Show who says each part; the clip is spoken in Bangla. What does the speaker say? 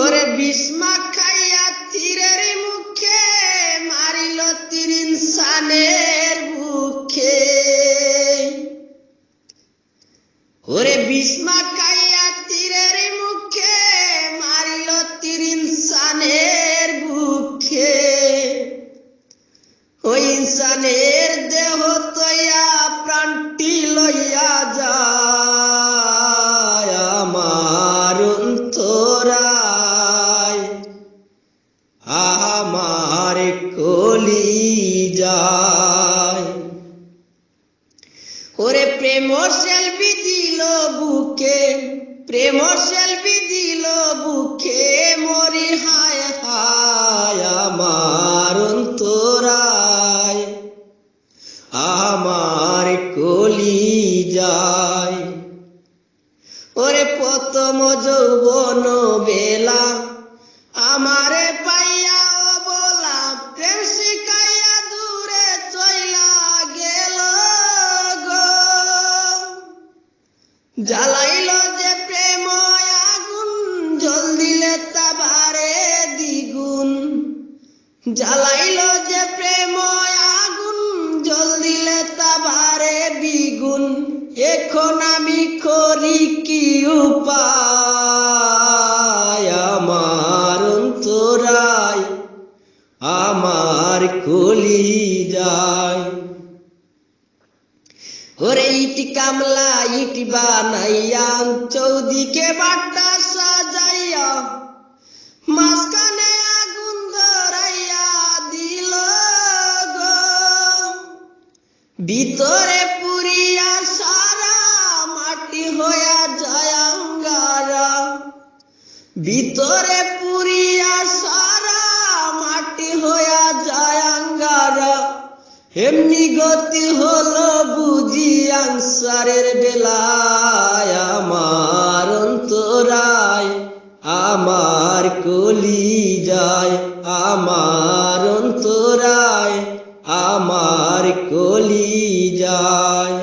Speaker 1: ওরে বিস্মা খাইয়া তীরের মুখে মারিল তীর ইনসানের বুকে। ওরে বিস্মা খাইয়া তীরের মুখে মারিল তীর ইনসানের বুকে। ওই ইনসানের দেহ তৈয়া প্রাণটি লইয়া যায় আমার অন্তরায়, আমার কলিজায়। ওরে প্রেম সেলফি দিল বুকে, প্রেম সেলফি দিল বুকে, মরি হায় হায় আমার অন্তরায়, আমার কলিজায়। ওরে প্রথম যৌবন বেলা আমারে পাইয়া অবলা, প্রেম শিখাইয়া দূরে চইলা গেল গো। জ্বালাইল যে প্রেম আগুন, জল দিলে তা বাড়ে দ্বিগুণ। জ্বালাইল যে প্রেম আগুন, জল দিলে তা বাড়ে দ্বিগুণ। এখন আমি করি কি উপায় আমার অন্তরায়, আমার কলিজায়। ওরে ইট কামলা ইট বানাইয়া চৌদিকে বাটা সাজাইয়া, মাঝখানে আগুন ধরাইয়া দিল গো। ভিতরে পুরিয়া সারা মাটি হইয়া যায় আঙ্গারা, ভিতরে পুরিয়া সারা মাটি হইয়া যায় আঙ্গারা। এমনি গতি হলো বুঝি আনসারের বেলায় আমার অন্তরায়, আমার কলিজায়, আমার অন্তরায়, আমার কলিজায়।